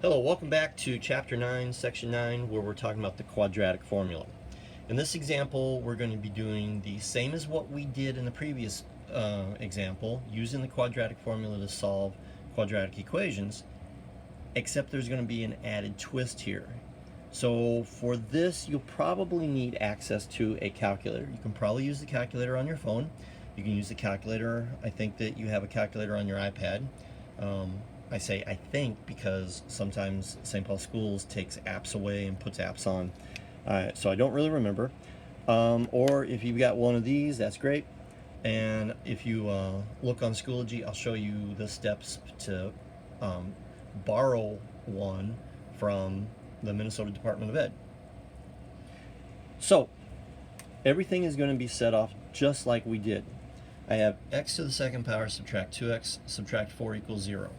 Hello, welcome back to Chapter 9, Section 9, where we're talking about the quadratic formula. In this example, we're going to be doing the same as what we did in the previous example, using the quadratic formula to solve quadratic equations, except there's going to be an added twist here. So for this, you'll probably need access to a calculator. You can probably use the calculator on your phone. You can use the calculator. I think that you have a calculator on your iPad. I say I think because sometimes St. Paul Schools takes apps away and puts apps on. So I don't really remember. Or if you've got one of these, that's great. And if you look on Schoology, I'll show you the steps to borrow one from the Minnesota Department of Ed. So everything is going to be set off just like we did. I have x to the second power subtract 2x subtract 4 equals 0.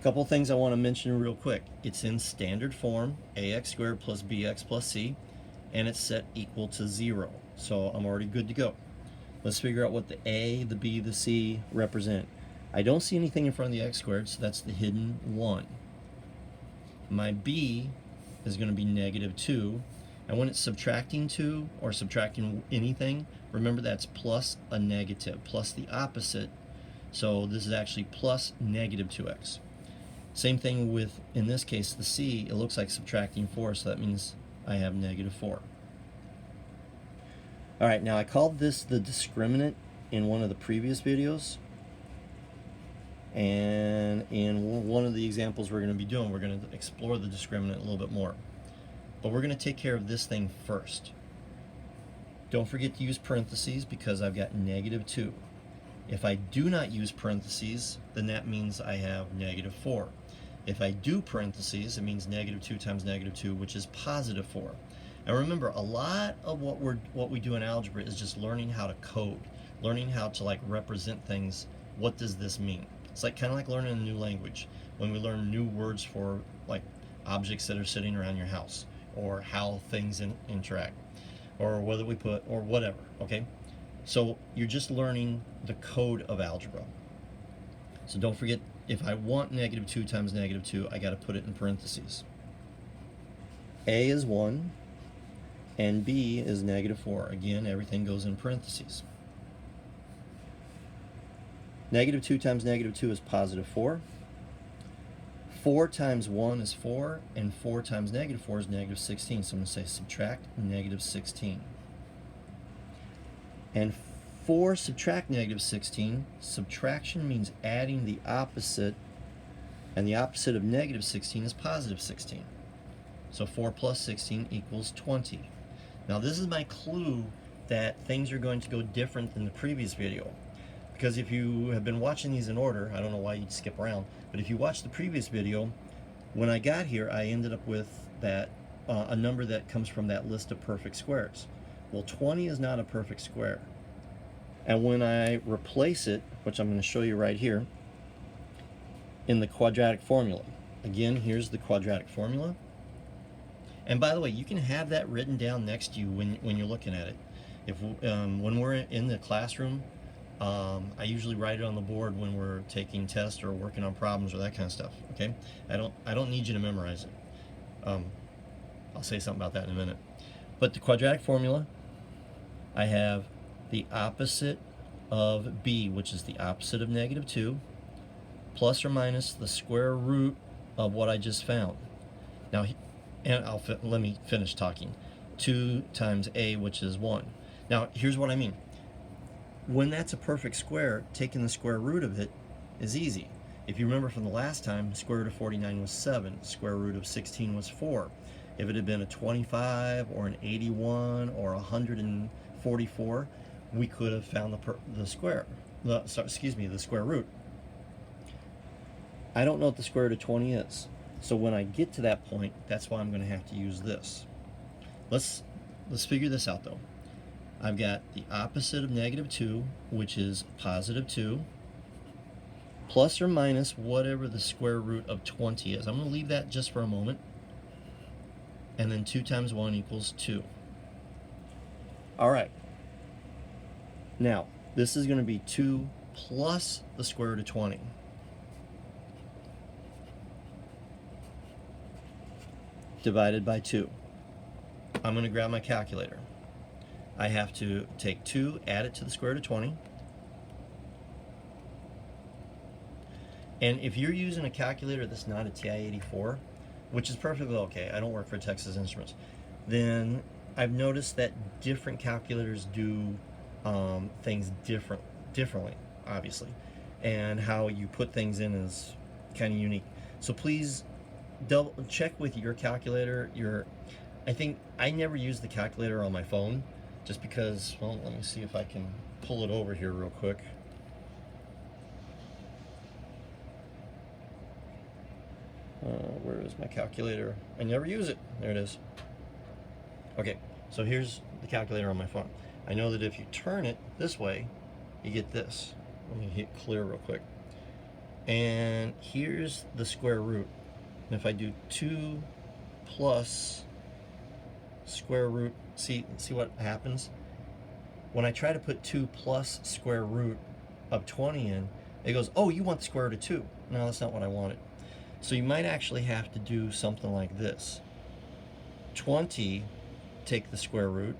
Couple things I want to mention real quick. It's in standard form, ax squared plus bx plus c, and it's set equal to 0. So I'm already good to go. Let's figure out what the a, the b, the c represent. I don't see anything in front of the x squared, so that's the hidden 1. My b is going to be negative 2. And when it's subtracting 2 or subtracting anything, remember that's plus a negative, plus the opposite. So this is actually plus negative 2x. Same thing with, in this case, the c. It looks like subtracting 4, so that means I have negative 4. All right, now I called this the discriminant in one of the previous videos. And in one of the examples we're going to be doing, we're going to explore the discriminant a little bit more. But we're going to take care of this thing first. Don't forget to use parentheses because I've got negative 2. If I do not use parentheses, then that means I have negative 4. If I do parentheses, it means negative 2 times negative 2, which is positive 4. And remember, a lot of what we do in algebra is just learning how to code, learning how to represent things. What does this mean? It's kind of like learning a new language. When we learn new words for objects that are sitting around your house, or how things interact, or whether we put, or whatever, okay? So you're just learning the code of algebra. So don't forget, if I want negative 2 times negative 2, I got to put it in parentheses. A is 1, and B is negative 4. Again, everything goes in parentheses. Negative 2 times negative 2 is positive 4. 4 times 1 is 4, and 4 times negative 4 is negative 16. So I'm going to say subtract negative 16. And 4 subtract negative 16, subtraction means adding the opposite, and the opposite of negative 16 is positive 16. So 4 plus 16 equals 20. Now this is my clue that things are going to go different than the previous video. Because if you have been watching these in order, I don't know why you'd skip around, but if you watched the previous video, when I got here, I ended up with that a number that comes from that list of perfect squares. Well, 20 is not a perfect square. And when I replace it, which I'm going to show you right here, in the quadratic formula. Again, here's the quadratic formula. And by the way, you can have that written down next to you when you're looking at it. When we're in the classroom, I usually write it on the board when we're taking tests or working on problems or that kind of stuff. Okay, I don't need you to memorize it. I'll say something about that in a minute. But the quadratic formula, I have the opposite of b, which is the opposite of negative 2, plus or minus the square root of what I just found. Now, and let me finish talking. 2 times a, which is 1. Now, here's what I mean. When that's a perfect square, taking the square root of it is easy. If you remember from the last time, square root of 49 was 7, square root of 16 was 4. If it had been a 25 or an 81 or 144, we could have found the square root. I don't know what the square root of 20 is. So when I get to that point, that's why I'm going to have to use this. Let's figure this out though. I've got the opposite of negative 2, which is positive 2, plus or minus whatever the square root of 20 is. I'm going to leave that just for a moment. And then 2 times 1 equals 2. All right. Now, this is going to be 2 plus the square root of 20. Divided by 2. I'm going to grab my calculator. I have to take 2, add it to the square root of 20. And if you're using a calculator that's not a TI-84, which is perfectly okay, I don't work for Texas Instruments, then I've noticed that different calculators do things differently, obviously. And how you put things in is kind of unique. So please double check with your calculator. I think I never use the calculator on my phone just because, well, let me see if I can pull it over here real quick. Where is my calculator? I never use it. There it is. Okay, so here's the calculator on my phone. I know that if you turn it this way, you get this. Let me hit clear real quick. And here's the square root. And if I do 2 plus square root, see what happens? When I try to put 2 plus square root of 20 in, it goes, oh, you want the square root of 2. No, that's not what I wanted. So you might actually have to do something like this. 20, take the square root,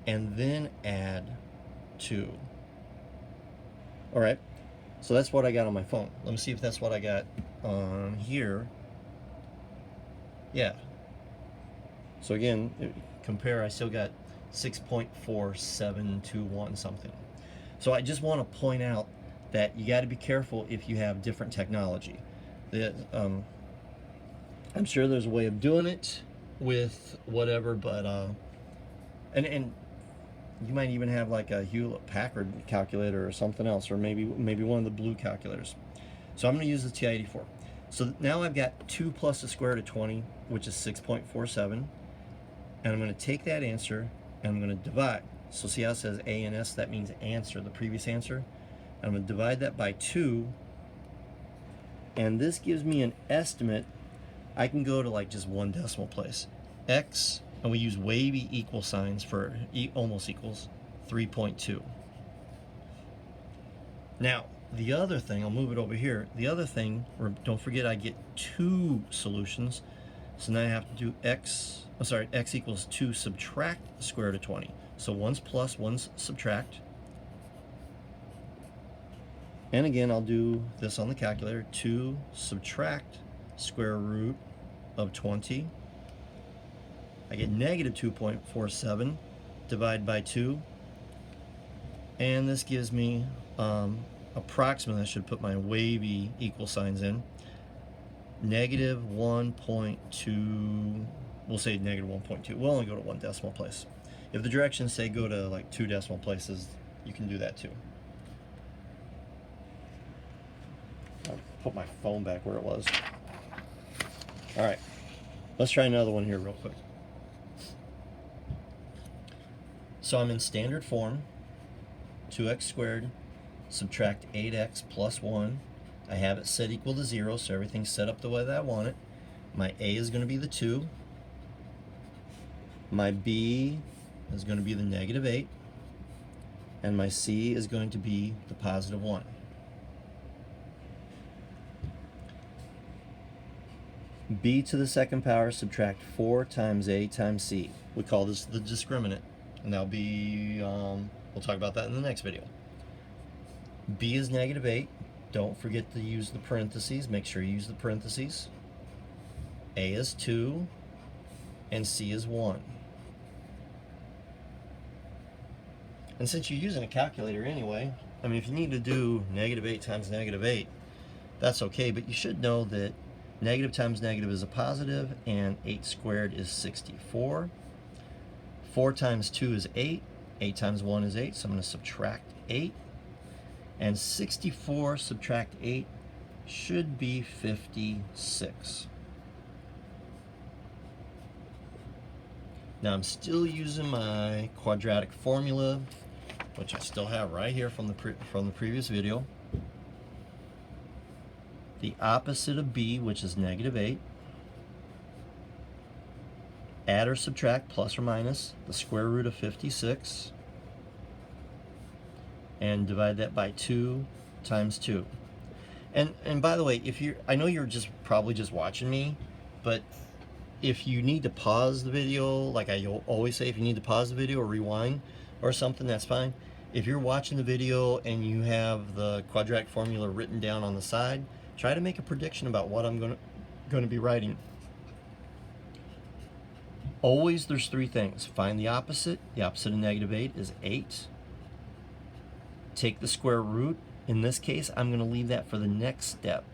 and then add 2. All right, so that's what I got on my phone. Let me see if that's what I got on here. Yeah. So again, compare, I still got 6.4721 something. So I just want to point out that you got to be careful if you have different technology. I'm sure there's a way of doing it with whatever, but and you might even have like a Hewlett-Packard calculator or something else, or maybe one of the blue calculators. So I'm going to use the TI-84. So now I've got 2 plus the square root of 20, which is 6.47, and I'm going to take that answer and I'm going to divide. So see how it says A and S? That means answer, the previous answer. And I'm going to divide that by 2. And this gives me an estimate. I can go to like just one decimal place. X, and we use wavy equal signs for almost equals 3.2. Now, the other thing, I'll move it over here. The other thing, don't forget I get 2 solutions. So now I have to do x equals 2 subtract the square root of 20. So one's plus, one's subtract. And again, I'll do this on the calculator. 2 subtract square root of 20. I get negative 2.47, divide by 2. And this gives me, approximately, I should put my wavy equal signs in, negative 1.2, we'll say negative 1.2. We'll only go to one decimal place. If the directions say go to like 2 decimal places, you can do that too. I'll put my phone back where it was. All right, let's try another one here real quick. So I'm in standard form, 2x squared, subtract 8x plus 1. I have it set equal to 0, so everything's set up the way that I want it. My A is going to be the 2. My B is going to be the negative 8. And my C is going to be the positive 1. B to the second power, subtract 4 times A times C. We call this the discriminant. And that'll be, we'll talk about that in the next video. B is negative 8. Don't forget to use the parentheses. Make sure you use the parentheses. A is 2. And C is 1. And since you're using a calculator anyway, I mean, if you need to do negative 8 times negative 8, that's okay. But you should know that negative times negative is a positive, and 8 squared is 64. 4 times 2 is 8. 8 times 1 is 8, so I'm going to subtract 8. And 64 subtract 8 should be 56. Now I'm still using my quadratic formula, which I still have right here from the previous video. The opposite of B, which is negative 8. Add or subtract, plus or minus, the square root of 56. and divide that by 2 times 2. And by the way, I know you're probably just watching me, but if you need to pause the video, like I always say, if you need to pause the video or rewind or something, that's fine. If you're watching the video and you have the quadratic formula written down on the side, try to make a prediction about what I'm going to be writing. Always there's 3 things. Find the opposite. The opposite of -8 is 8. Take the square root. In this case, I'm going to leave that for the next step.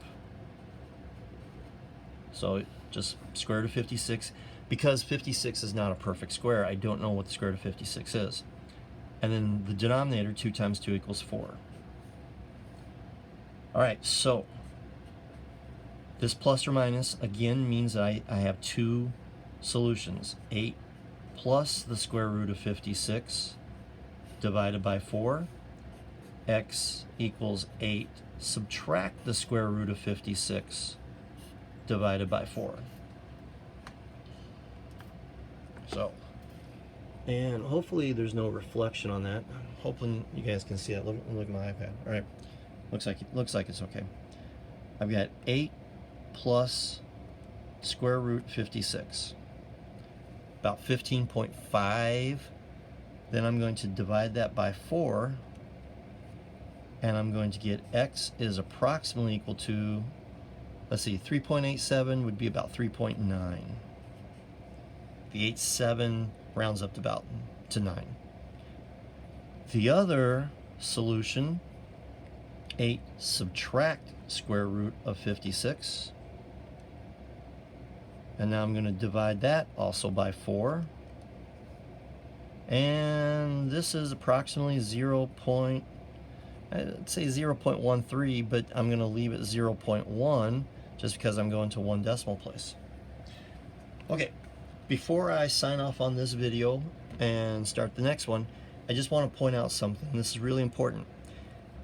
So just square root of 56. Because 56 is not a perfect square, I don't know what the square root of 56 is. And then the denominator, 2 times 2 equals 4. All right, so this plus or minus, again, means I have 2 solutions. 8 plus the square root of 56 divided by 4. X equals 8. Subtract the square root of 56 divided by 4. So, and hopefully there's no reflection on that. I'm hoping you guys can see that. Look at my iPad. All right, looks like it's okay. I've got 8 plus square root 56, about 15.5. Then I'm going to divide that by 4, and I'm going to get x is approximately equal to, let's see, 3.87 would be about 3.9. The 8.7 rounds up to 9. The other solution, 8 subtract square root of 56. And now I'm going to divide that also by 4. And this is approximately I'd say 0.13, but I'm going to leave it 0.1 just because I'm going to 1 decimal place. Okay, before I sign off on this video and start the next one, I just want to point out something. This is really important.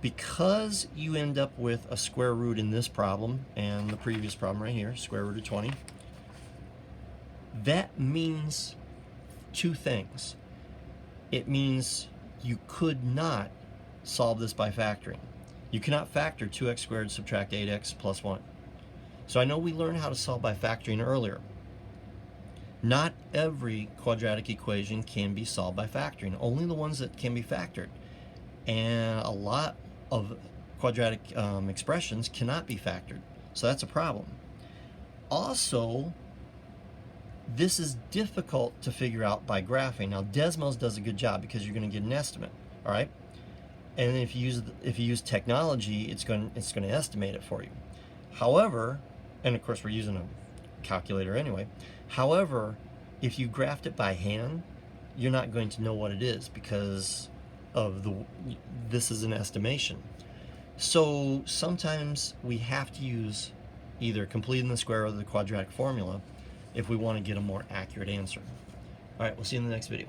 Because you end up with a square root in this problem and the previous problem right here, square root of 20, that means 2 things. It means you could not solve this by factoring. You cannot factor 2x squared subtract 8x plus 1. So I know we learned how to solve by factoring earlier. Not every quadratic equation can be solved by factoring, only the ones that can be factored. And a lot of quadratic expressions cannot be factored. So that's a problem. Also, this is difficult to figure out by graphing. Now, Desmos does a good job because you're going to get an estimate, all right? And if you use technology, it's going to estimate it for you. However, and of course we're using a calculator anyway. However, if you graphed it by hand, you're not going to know what it is because of this is an estimation. So sometimes we have to use either completing the square or the quadratic formula if we want to get a more accurate answer. All right, we'll see you in the next video.